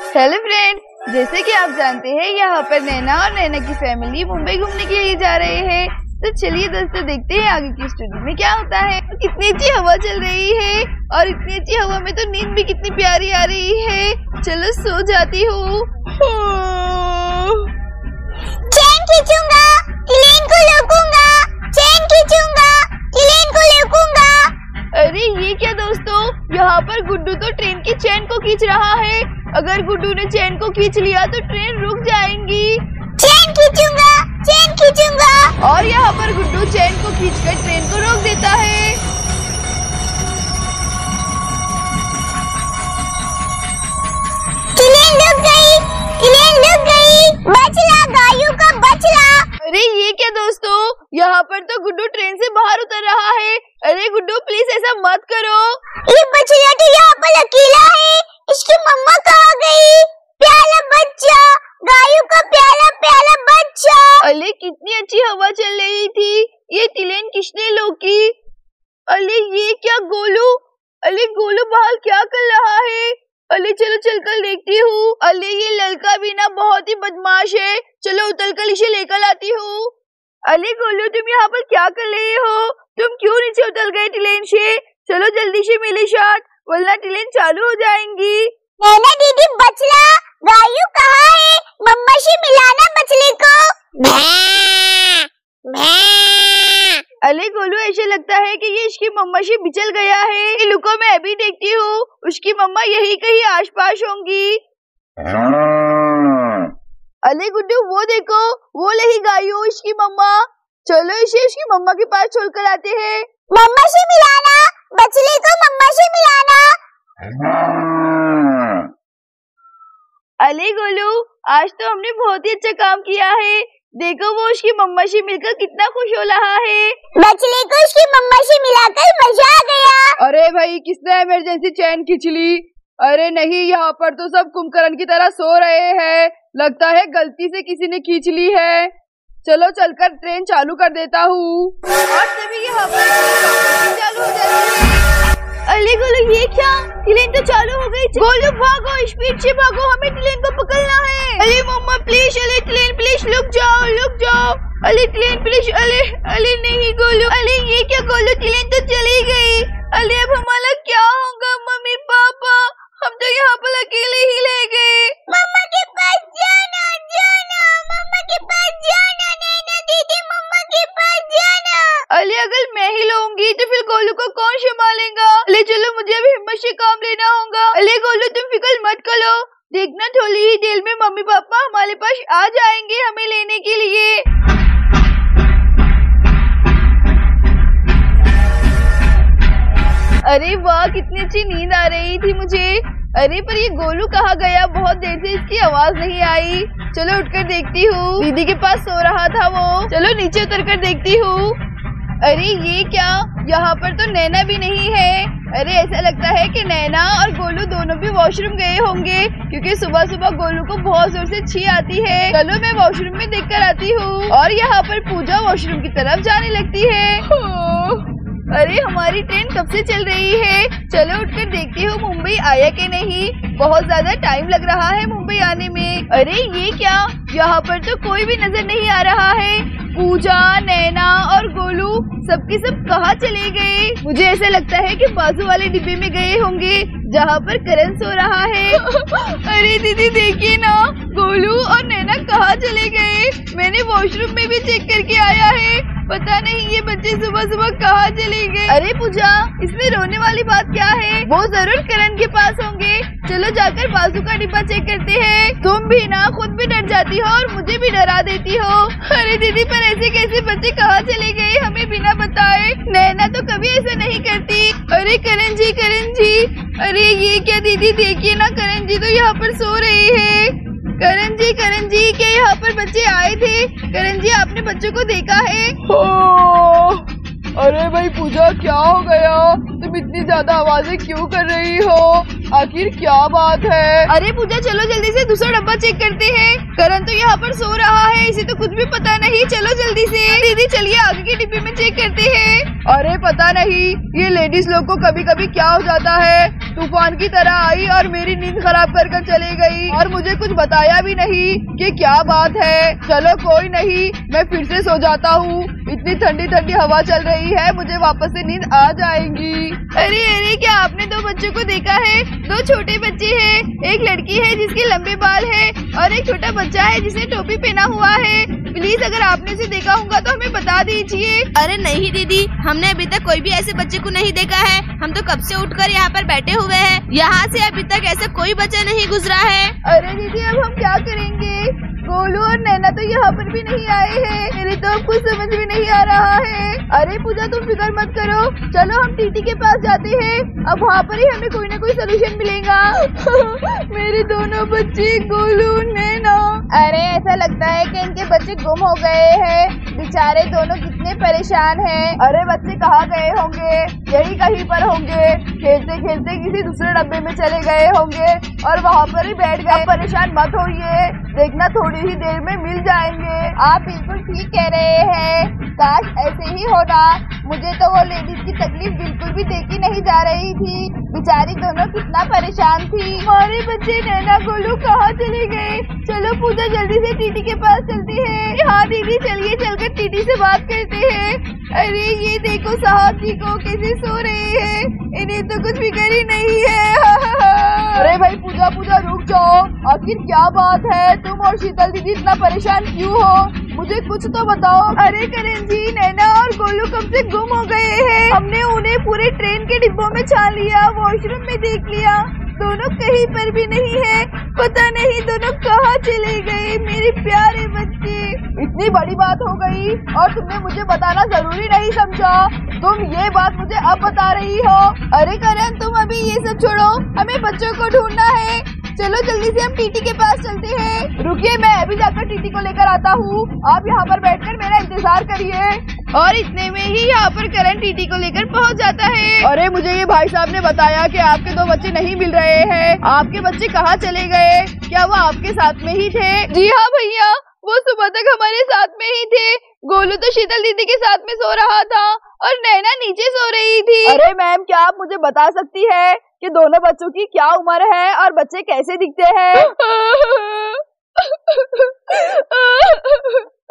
Hello friend, जैसे कि आप जानते हैं यहाँ पर नैना और नैना की फैमिली मुंबई घूमने के लिए जा रहे हैं। तो चलिए दोस्तों देखते हैं आगे की स्टोरी में क्या होता है। कितनी अच्छी हवा चल रही है और इतनी अच्छी हवा में तो नींद भी कितनी प्यारी आ रही है। चलो सो जाती हूँ। चैन खींचूंगा, टिलेन को लूकूंगा, चैन खींचूंगा, टिलेन को लूकूंगा। अरे ये क्या दोस्तों, यहाँ पर गुड्डू तो ट्रेन की चैन को खींच रहा है। अगर गुड्डू ने चैन को खींच लिया तो ट्रेन रुक जाएंगी। चैन खींचूंगा, चैन खींचूंगा। और यहाँ पर गुड्डू चैन को खींचकर ट्रेन को रोक देता है। टिलेन रुक गई, टिलेन रुक गई। बचला गायू का बचला। अरे ये क्या दोस्तों, यहाँ पर तो गुड्डू ट्रेन से बाहर उतर रहा है। अरे गुड्डू प्लीज ऐसा मत करो। ये बचला तो यहाँ पर अकेला है, इसकी मम्मा कहाँ गई? प्याला बच्चा, गायू का प्याला प्याला बच्चा। अरे कितनी अच्छी हवा चल रही थी, ये टिलेन किसने लोकी? अरे ये क्या गोलू, अरे गोलू बाहर क्या कर रहा है? अरे चलो चलकर देखती हूँ। अरे ये लड़का भी ना बहुत ही बदमाश है, चलो उतरकर इसे लेकर आती हूँ। अरे गोलू तुम यहाँ पर क्या कर रहे हो? तुम क्यों नीचे उतर गए ट्रेन से? चलो जल्दी से मिले साथ, वरना ट्रेन चालू हो जाएंगी। नैना दीदी बचला, गायू कहाँ है? मम्मा से मिलाना बचले को। अरे गोलू ऐसे लगता है कि ये इसकी मम्मा से बिछल गया है। लुको मैं अभी देखती हूँ, उसकी मम्मा यही कहीं आसपास होंगी। अरे गुड्डू वो देखो, वो रही गायू इसकी मम्मा। चलो इसे इसकी मम्मा के पास छोड़कर आते हैं। मम्मा से मिलाना, बचले को मम्मा से मिलाना। अरे गोलू आज तो हमने बहुत ही अच्छा काम किया है। देखो वो उसकी मम्मा से मिलकर कितना खुश हो रहा है। बचले को उसकी मम्मा से मिलाकर मजा आ गया। अरे भाई किसने इमरजेंसी चैन खींच ली? अरे नहीं, यहाँ पर तो सब कुंभकर्ण की तरह सो रहे हैं। लगता है गलती से किसी ने खींच ली है। चलो चलकर ट्रेन चालू कर देता हूँ। और तभी यहाँ पर चालू हो जाती है। अरे गोलू ये क्या, ट्रेन तो चालू हो गई। गोलू भागो, स्पीड से भागो, हमें ट्रेन को पकड़ना है। अरे मम्मा प्लीज, अरे ट्रेन प्लीज रुक जाओ, रुक जाओ। अरे ट्रेन प्लीज, अरे अरे नहीं गोलू, अरे ये क्या गोलू, ट्रेन तो चली गई। अरे अब हमारा क्या होगा? मम्मी पापा हम तो यहाँ पर अकेले ही रह गए। मम्मा के पास जाना, जाना, मम्मा के पास जाना। नैना दीदी मम्मा के पास जाना। अरे अगर मैं ही लूंगी तो फिर गोलू को कौन संभालेगा? अरे चलो मुझे अभी हिम्मत से काम लेना होगा। अरे गोलू तुम फिक्र मत करो, देखना थोड़ी ही देर में मम्मी पापा हमारे पास आ जाएंगे हमें लेने के लिए। अरे वाह कितनी अच्छी नींद आ रही थी मुझे। अरे पर ये गोलू कहाँ गया? बहुत देर से इसकी आवाज नहीं आई। चलो उठकर देखती हूँ, दीदी के पास सो रहा था वो। चलो नीचे उतरकर देखती हूँ। अरे ये क्या, यहाँ पर तो नैना भी नहीं है। अरे ऐसा लगता है कि नैना और गोलू दोनों भी वॉशरूम गए होंगे, क्योंकि सुबह सुबह गोलू को बहुत जोर से छी आती है। चलो मैं वॉशरूम में देखकर आती हूँ। और यहाँ पर पूजा वॉशरूम की तरफ जाने लगती है। अरे हमारी ट्रेन कब से चल रही है? चलो उठकर देखती हूँ मुंबई आया कि नहीं। बहुत ज्यादा टाइम लग रहा है मुंबई आने में। अरे ये क्या, यहाँ पर तो कोई भी नजर नहीं आ रहा है। पूजा, नैना और गोलू सबके सब कहाँ चले गए? मुझे ऐसा लगता है कि बाजू वाले डिब्बे में गए होंगे जहाँ पर करण सो रहा है। अरे दीदी देखिए ना, गोलू और नैना कहाँ चले गए? मैंने वॉशरूम में भी चेक करके आया है, पता नहीं ये बच्चे सुबह सुबह कहाँ चले गए। अरे पूजा इसमें रोने वाली बात क्या है? वो जरूर करण के पास होंगे। चलो जाकर बाजू का डिब्बा चेक करते हैं। तुम भी ना खुद भी डर जाती हो और मुझे भी डरा देती हो। अरे दीदी पर ऐसे कैसे बच्चे कहाँ चले गए हमें बिना बताए? नैना तो कभी ऐसा नहीं करती। अरे करण जी, करण जी, अरे ये क्या दीदी देखिए ना, करण जी तो यहाँ पर सो रहे हैं। करण जी क्या यहाँ पर बच्चे आए थे? करण जी आपने बच्चों को देखा है? अरे भाई पूजा क्या हो गया? तुम इतनी ज्यादा आवाजें क्यों कर रही हो? आखिर क्या बात है? अरे पूजा चलो जल्दी से दूसरा डब्बा चेक करते हैं। करण तो यहाँ पर सो रहा है, इसे तो कुछ भी पता नहीं। चलो जल्दी से। दीदी चलिए आगे के डिब्बे में चेक करते हैं। अरे पता नहीं ये लेडीज लोग को कभी कभी क्या हो जाता है, तूफान की तरह आई और मेरी नींद खराब कर चली गई और मुझे कुछ बताया भी नहीं कि क्या बात है। चलो कोई नहीं, मैं फिर से सो जाता हूँ। इतनी ठंडी ठंडी हवा चल रही है, मुझे वापस से नींद आ जाएगी। अरे अरे क्या आपने दो बच्चों को देखा है? दो छोटे बच्चे हैं, एक लड़की है जिसके लंबे बाल है और एक छोटा बच्चा है जिसने टोपी पहना हुआ है। प्लीज अगर आपने इसे देखा होगा तो हमें बता दीजिए। अरे नहीं दीदी, हमने अभी तक कोई भी ऐसे बच्चे को नहीं देखा है। हम तो कब से उठकर यहाँ पर बैठे हुए हैं, यहाँ से अभी तक ऐसा कोई बच्चा नहीं गुजरा है। अरे दीदी अब हम क्या करेंगे? गोलू और नैना तो यहाँ पर भी नहीं आए हैं, मेरे तो अब कुछ समझ में नहीं आ रहा है। अरे पूजा तुम फिक्र मत करो, चलो हम टीटी के पास जाते हैं, अब वहाँ पर ही हमें कोई ना कोई सोल्यूशन मिलेगा। मेरे दोनों बच्चे गोलू नैना। अरे ऐसा लगता है कि इनके बच्चे गुम हो गए हैं, बेचारे दोनों कितने परेशान हैं। अरे बच्चे कहाँ गए होंगे? यही कहीं पर होंगे, खेलते खेलते किसी दूसरे डब्बे में चले गए होंगे और वहाँ पर ही बैठ गए। परेशान मत होइए, देखना थोड़ी ही देर में मिल जाएंगे। आप बिल्कुल ठीक कह रहे हैं, काश ऐसे ही होना। मुझे तो वो लेडीज की तकलीफ बिल्कुल भी देखी नहीं जा रही थी, बेचारी दोनों कितना परेशान थी। हमारे बच्चे नैना गोलू कहाँ चले गए? चलो पूजा जल्दी से टीटी के पास चलते हैं। हाँ दीदी चलिए चलकर टीटी से बात करते हैं। अरे ये देखो साहब जी को कैसे सो रहे हैं, इन्हें तो कुछ फिक्र ही नहीं है। अरे भाई पूजा पूजा रुक जाओ, आखिर क्या बात है? तुम और शीतल दीदी इतना परेशान क्यों हो? मुझे कुछ तो बताओ। अरे करण जी नैना और गोलू कब से गुम हो गए हैं, हमने उन्हें पूरे ट्रेन के डिब्बों में छान लिया, वॉशरूम में देख लिया, दोनों कहीं पर भी नहीं है। पता नहीं दोनों कहाँ चले गए, मेरे प्यारे बच्चे। इतनी बड़ी बात हो गई और तुमने मुझे बताना जरूरी नहीं समझा, तुम ये बात मुझे अब बता रही हो। अरे करण तुम अभी ये सब छोड़ो, हमें बच्चों को ढूंढना है। चलो जल्दी से हम टीटी के पास चलते हैं। रुकिए मैं अभी जाकर टीटी को लेकर आता हूँ, आप यहाँ पर बैठकर मेरा इंतजार करिए। और इतने में ही यहाँ पर करण टीटी को लेकर पहुँच जाता है। अरे मुझे ये भाई साहब ने बताया कि आपके दो बच्चे नहीं मिल रहे हैं, आपके बच्चे कहाँ चले गए? क्या वो आपके साथ में ही थे? जी हाँ भैया, वो सुबह तक हमारे साथ में ही थे। गोलू तो शीतल दीदी के साथ में सो रहा था और नैना नीचे सो रही थी। अरे मैम क्या आप मुझे बता सकती है कि दोनों बच्चों की क्या उम्र है और बच्चे कैसे दिखते हैं?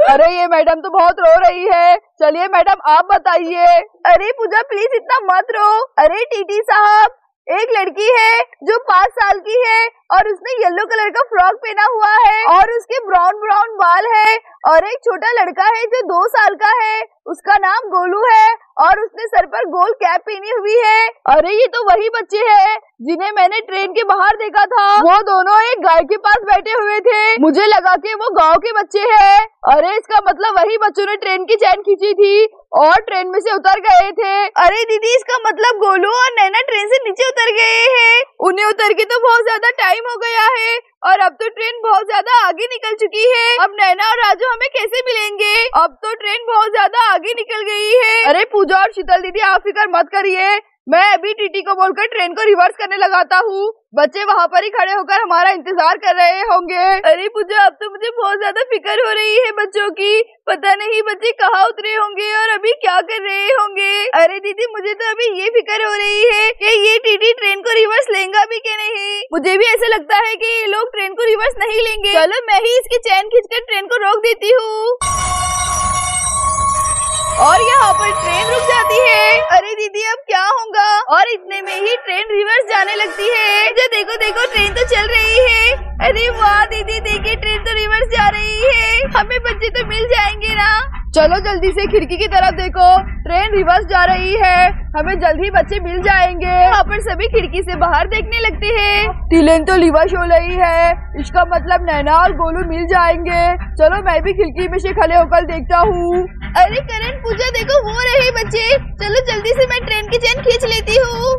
अरे ये मैडम तो बहुत रो रही है, चलिए मैडम आप बताइए। अरे पूजा प्लीज इतना मत रो। अरे टीटी साहब, एक लड़की है जो 5 साल की है और उसने येलो कलर का फ्रॉक पहना हुआ है और उसके ब्राउन ब्राउन बाल है, और एक छोटा लड़का है जो 2 साल का है, उसका नाम गोलू है और उसने सर पर गोल कैप पहनी हुई है। अरे ये तो वही बच्चे हैं जिन्हें मैंने ट्रेन के बाहर देखा था, वो दोनों एक गाय के पास बैठे हुए थे, मुझे लगा कि वो गांव के बच्चे हैं। अरे इसका मतलब वही बच्चों ने ट्रेन की चैन खींची थी और ट्रेन में से उतर गए थे। अरे दीदी इसका मतलब गोलू और नैना ट्रेन से नीचे उतर गए हैं, उन्हें उतर के तो बहुत ज्यादा टाइम हो गया है और अब तो ट्रेन बहुत ज्यादा आगे निकल चुकी है। अब नैना और राजू हमें कैसे मिलेंगे? अब तो ट्रेन बहुत ज्यादा आगे निकल गई है। अरे पूजा और शीतल दीदी आप फिक्र मत करिए, मैं अभी टीटी को बोलकर ट्रेन को रिवर्स करने लगाता हूँ, बच्चे वहाँ पर ही खड़े होकर हमारा इंतजार कर रहे होंगे। अरे पूजा अब तो मुझे बहुत ज्यादा फिक्र हो रही है बच्चों की, पता नहीं बच्चे कहाँ उतरे होंगे और अभी क्या कर रहे होंगे। अरे दीदी मुझे तो अभी ये फिक्र हो रही है कि ये टीटी ट्रेन को रिवर्स लेगा भी कि नहीं। मुझे भी ऐसा लगता है कि ये लोग ट्रेन को रिवर्स नहीं लेंगे। चलो मैं ही इसकी चैन खींचकर ट्रेन को रोक देती हूँ और यहाँ पर ट्रेन रुक जाती है। अरे दीदी अब क्या होगा? और इतने में ही ट्रेन रिवर्स जाने लगती है। जो देखो देखो ट्रेन तो चल रही है। अरे वाह दीदी देखिए ट्रेन तो रिवर्स जा रही है, हमें बच्चे तो मिल जाएंगे ना। चलो जल्दी से खिड़की की तरफ देखो, ट्रेन रिवर्स जा रही है, हमें जल्द ही बच्चे मिल जाएंगे। यहाँ पर सभी खिड़की से बाहर देखने लगते हैं। ट्रेन तो रिवर्स हो रही है, इसका मतलब नैना और गोलू मिल जाएंगे। चलो मैं भी खिड़की में से खड़े होकर देखता हूँ। अरे करण पूजा देखो वो रहे बच्चे, चलो जल्दी से मैं ट्रेन की चैन खींच लेती हूँ।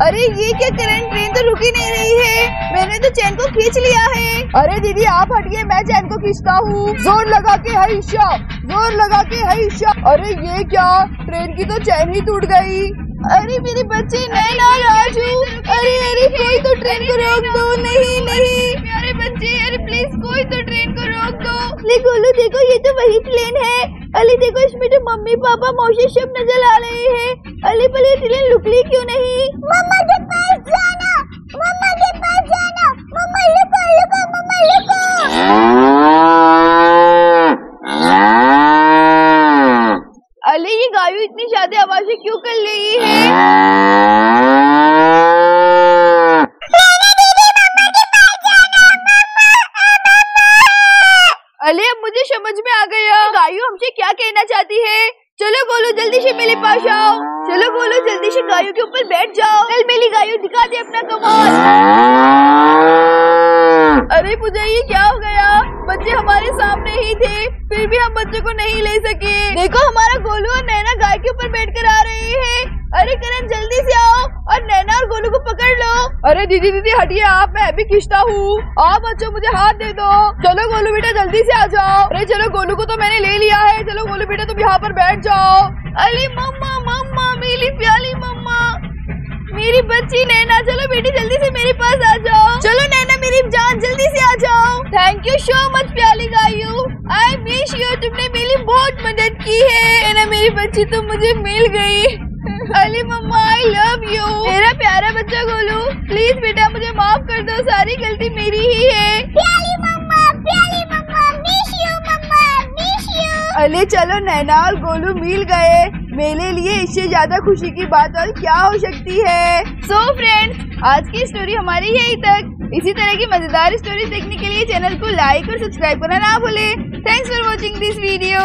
अरे ये क्या करंट, ट्रेन तो रुकी नहीं रही है। मैंने तो चैन को खींच लिया है। अरे दीदी आप हटिए, मैं चैन को खींचता हूँ। जोर लगा के है ईशा, जोर लगा के है ईशा। अरे ये क्या, ट्रेन की तो चैन ही टूट गई। अरे मेरे बच्चे, नैना, राजू, अरे अरे कोई तो ट्रेन को रोक दो। नहीं नहीं प्यारे बच्चे, अरे प्लीज कोई तो ट्रेन को रोक दो। ले गोलू देखो, ये तो वही ट्रेन है। अली देखो, इसमें तो मम्मी पापा मौसी सब नजर आ रहे हैं। अली पर ये ट्रेन रुकली क्यों नहीं? मम्मा के पास जाना, मम्मा के पास जाना। मम्मा रुको रुको, मम्मा रुको। अली ये गायू इतनी ज्यादा आवाजें क्यों कर रही है? अली अब मुझे समझ में आ गया गायू हमसे क्या कहना चाहती है। चलो गोलू जल्दी से मेरे पास आओ। चलो गोलू जल्दी से गायू के ऊपर बैठ जाओ। कल मेरी गायू दिखा दे अपना कमाल। अरे पूजा ये क्या हो गया? बच्चे हमारे सामने ही थे, फिर भी हम बच्चे को नहीं ले सके। देखो हमारा गोलू और नैना गाय के ऊपर बैठकर आ रहे हैं। अरे करण जल्दी से आओ और नैना और गोलू को पकड़ लो। अरे दीदी दीदी हटिए आप, मैं भी खींचता हूँ। आप बच्चों मुझे हाथ दे दो। चलो गोलू बेटा जल्दी से आ जाओ। अरे चलो गोलू को तो मैंने ले लिया है। चलो गोलू बेटा तुम यहाँ पर बैठ जाओ। अरे मम्मा मम्मा, मेरी प्याली मम्मा, मेरी बच्ची नैना, चलो बेटी जल्दी से मेरे पास आ जाओ। चलो नैना मेरी जान जल्दी से आ जाओ। थैंक यू सो मच प्याली गायू, आई मिस यू, तुमने मेरी बहुत मदद की है। नैना मेरी बच्ची तुम मुझे मिल गई। अली मम्मा आई लव यू। मेरा प्यारा बच्चा गोलू, प्लीज बेटा मुझे माफ कर दो, सारी गलती मेरी ही है। प्याली mamma, miss you mamma, miss you. अले चलो नैना और गोलू मिल गए। मेरे लिए इससे ज्यादा खुशी की बात और क्या हो सकती है। सो फ्रेंड्स, आज की स्टोरी हमारी यही तक। इसी तरह की मजेदार स्टोरीज देखने के लिए चैनल को लाइक और सब्सक्राइब करना ना भूले। Thanks for watching this video.